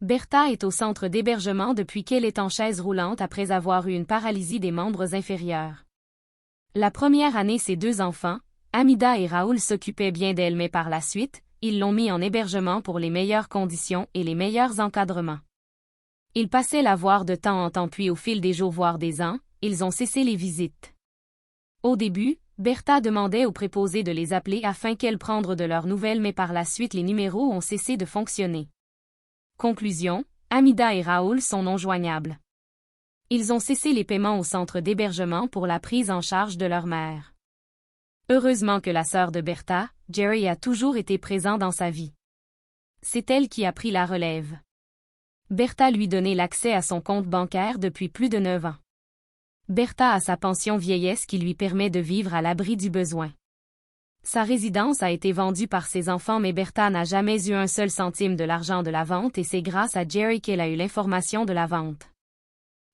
Bertha est au centre d'hébergement depuis qu'elle est en chaise roulante après avoir eu une paralysie des membres inférieurs. La première année, ses deux enfants, Hamida et Raoul, s'occupaient bien d'elle, mais par la suite, ils l'ont mis en hébergement pour les meilleures conditions et les meilleurs encadrements. Ils passaient la voir de temps en temps, puis au fil des jours voire des ans, ils ont cessé les visites. Au début, Bertha demandait aux préposés de les appeler afin qu'elles prennent de leurs nouvelles, mais par la suite les numéros ont cessé de fonctionner. Conclusion, Hamida et Raoul sont non joignables. Ils ont cessé les paiements au centre d'hébergement pour la prise en charge de leur mère. Heureusement que la sœur de Bertha, Jerry, a toujours été présent dans sa vie. C'est elle qui a pris la relève. Bertha lui donnait l'accès à son compte bancaire depuis plus de 9 ans. Bertha a sa pension vieillesse qui lui permet de vivre à l'abri du besoin. Sa résidence a été vendue par ses enfants, mais Bertha n'a jamais eu un seul centime de l'argent de la vente, et c'est grâce à Jerry qu'elle a eu l'information de la vente.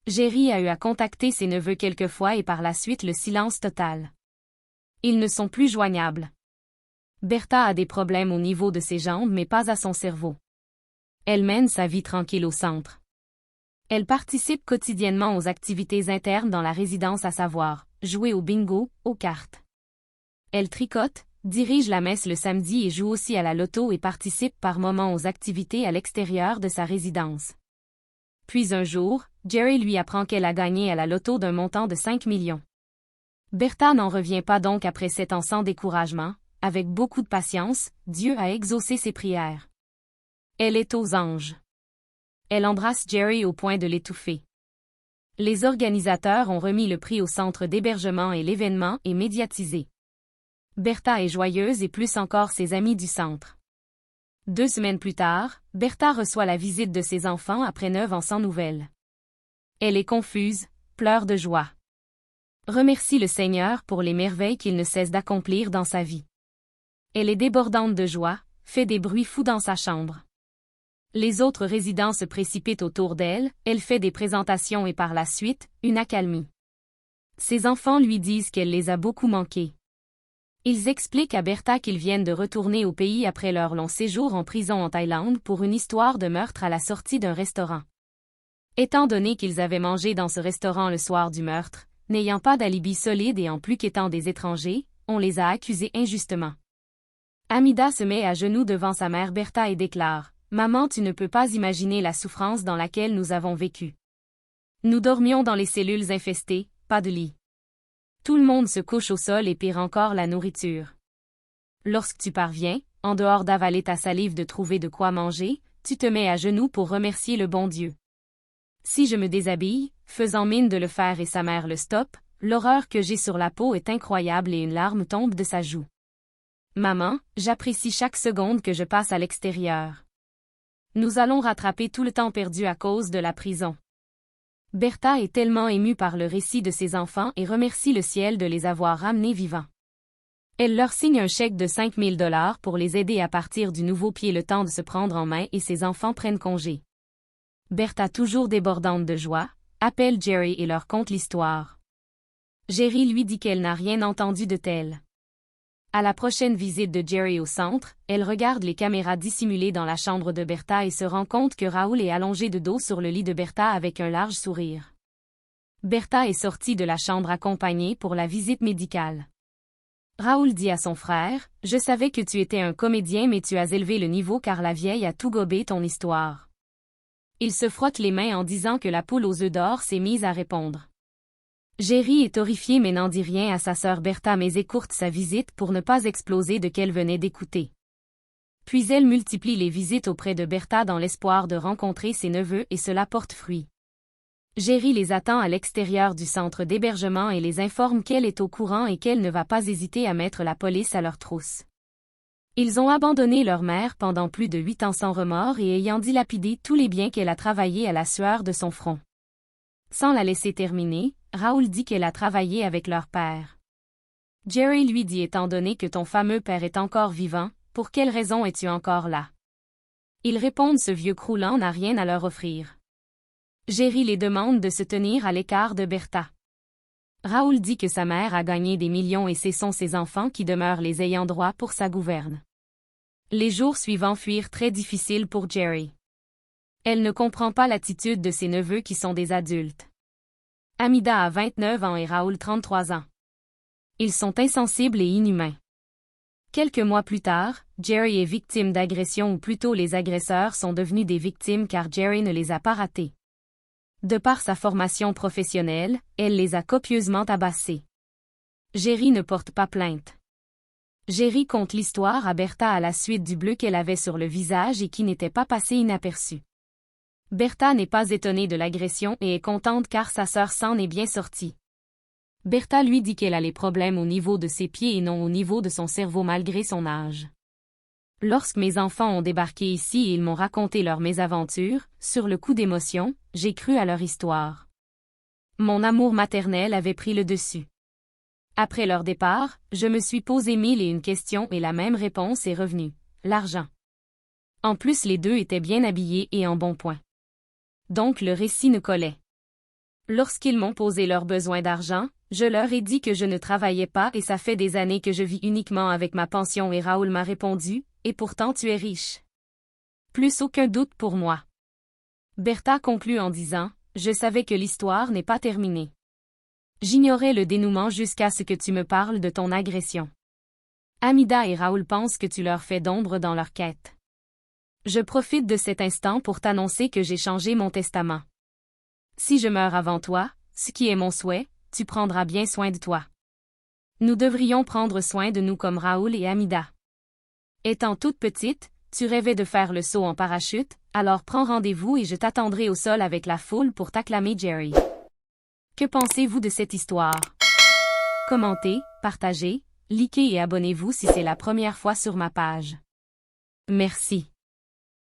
Jerry a eu à contacter ses neveux quelques fois et par la suite le silence total. Ils ne sont plus joignables. Bertha a des problèmes au niveau de ses jambes, mais pas à son cerveau. Elle mène sa vie tranquille au centre. Elle participe quotidiennement aux activités internes dans la résidence, à savoir jouer au bingo, aux cartes. Elle tricote, dirige la messe le samedi et joue aussi à la loto et participe par moments aux activités à l'extérieur de sa résidence. Puis un jour, Jerry lui apprend qu'elle a gagné à la loto d'un montant de 5 millions. Bertha n'en revient pas donc après 7 ans sans découragement. Avec beaucoup de patience, Dieu a exaucé ses prières. Elle est aux anges. Elle embrasse Jerry au point de l'étouffer. Les organisateurs ont remis le prix au centre d'hébergement et l'événement est médiatisé. Bertha est joyeuse et plus encore ses amis du centre. 2 semaines plus tard, Bertha reçoit la visite de ses enfants après 9 ans sans nouvelles. Elle est confuse, pleure de joie. Remercie le Seigneur pour les merveilles qu'il ne cesse d'accomplir dans sa vie. Elle est débordante de joie, fait des bruits fous dans sa chambre. Les autres résidents se précipitent autour d'elle, elle fait des présentations et par la suite, une accalmie. Ses enfants lui disent qu'elle les a beaucoup manqués. Ils expliquent à Bertha qu'ils viennent de retourner au pays après leur long séjour en prison en Thaïlande pour une histoire de meurtre à la sortie d'un restaurant. Étant donné qu'ils avaient mangé dans ce restaurant le soir du meurtre, n'ayant pas d'alibi solide et en plus qu'étant des étrangers, on les a accusés injustement. Hamida se met à genoux devant sa mère Bertha et déclare « Maman, tu ne peux pas imaginer la souffrance dans laquelle nous avons vécu. Nous dormions dans les cellules infestées, pas de lit. Tout le monde se couche au sol et pire encore la nourriture. Lorsque tu parviens, en dehors d'avaler ta salive de trouver de quoi manger, tu te mets à genoux pour remercier le bon Dieu. Si je me déshabille, faisant mine de le faire et sa mère le stoppe, l'horreur que j'ai sur la peau est incroyable et une larme tombe de sa joue. Maman, j'apprécie chaque seconde que je passe à l'extérieur. Nous allons rattraper tout le temps perdu à cause de la prison. » Bertha est tellement émue par le récit de ses enfants et remercie le ciel de les avoir ramenés vivants. Elle leur signe un chèque de 5 000 $ pour les aider à partir du nouveau pied le temps de se prendre en main et ses enfants prennent congé. Bertha, toujours débordante de joie, appelle Jerry et leur conte l'histoire. Jerry lui dit qu'elle n'a rien entendu de tel. À la prochaine visite de Jerry au centre, elle regarde les caméras dissimulées dans la chambre de Bertha et se rend compte que Raoul est allongé de dos sur le lit de Bertha avec un large sourire. Bertha est sortie de la chambre accompagnée pour la visite médicale. Raoul dit à son frère « Je savais que tu étais un comédien, mais tu as élevé le niveau car la vieille a tout gobé ton histoire. » Il se frotte les mains en disant que la poule aux œufs d'or s'est mise à répondre. Jerry est horrifié mais n'en dit rien à sa sœur Bertha mais écourte sa visite pour ne pas exploser de qu'elle venait d'écouter. Puis elle multiplie les visites auprès de Bertha dans l'espoir de rencontrer ses neveux et cela porte fruit. Jerry les attend à l'extérieur du centre d'hébergement et les informe qu'elle est au courant et qu'elle ne va pas hésiter à mettre la police à leur trousse. Ils ont abandonné leur mère pendant plus de 8 ans sans remords et ayant dilapidé tous les biens qu'elle a travaillés à la sueur de son front. Sans la laisser terminer, Raoul dit qu'elle a travaillé avec leur père. Jerry lui dit étant donné que ton fameux père est encore vivant, pour quelle raison es-tu encore là? Ils répondent ce vieux croulant n'a rien à leur offrir. Jerry les demande de se tenir à l'écart de Bertha. Raoul dit que sa mère a gagné des millions et ce sont ses enfants qui demeurent les ayants droit pour sa gouverne. Les jours suivants furent très difficiles pour Jerry. Elle ne comprend pas l'attitude de ses neveux qui sont des adultes. Hamida a 29 ans et Raoul 33 ans. Ils sont insensibles et inhumains. Quelques mois plus tard, Jerry est victime d'agression ou plutôt les agresseurs sont devenus des victimes car Jerry ne les a pas ratés. De par sa formation professionnelle, elle les a copieusement tabassés. Jerry ne porte pas plainte. Jerry conte l'histoire à Bertha à la suite du bleu qu'elle avait sur le visage et qui n'était pas passé inaperçu. Bertha n'est pas étonnée de l'agression et est contente car sa sœur s'en est bien sortie. Bertha lui dit qu'elle a les problèmes au niveau de ses pieds et non au niveau de son cerveau malgré son âge. Lorsque mes enfants ont débarqué ici et ils m'ont raconté leurs mésaventures, sur le coup d'émotion, j'ai cru à leur histoire. Mon amour maternel avait pris le dessus. Après leur départ, je me suis posé 1001 questions et la même réponse est revenue. L'argent. En plus les deux étaient bien habillés et en bon point. Donc le récit ne collait. Lorsqu'ils m'ont posé leurs besoins d'argent, je leur ai dit que je ne travaillais pas et ça fait des années que je vis uniquement avec ma pension et Raoul m'a répondu, et pourtant tu es riche. Plus aucun doute pour moi. Bertha conclut en disant, je savais que l'histoire n'est pas terminée. J'ignorais le dénouement jusqu'à ce que tu me parles de ton agression. Hamida et Raoul pensent que tu leur fais d'ombre dans leur quête. Je profite de cet instant pour t'annoncer que j'ai changé mon testament. Si je meurs avant toi, ce qui est mon souhait, tu prendras bien soin de toi. Nous devrions prendre soin de nous comme Raoul et Hamida. Étant toute petite, tu rêvais de faire le saut en parachute, alors prends rendez-vous et je t'attendrai au sol avec la foule pour t'acclamer Jerry. Que pensez-vous de cette histoire? Commentez, partagez, likez et abonnez-vous si c'est la première fois sur ma page. Merci.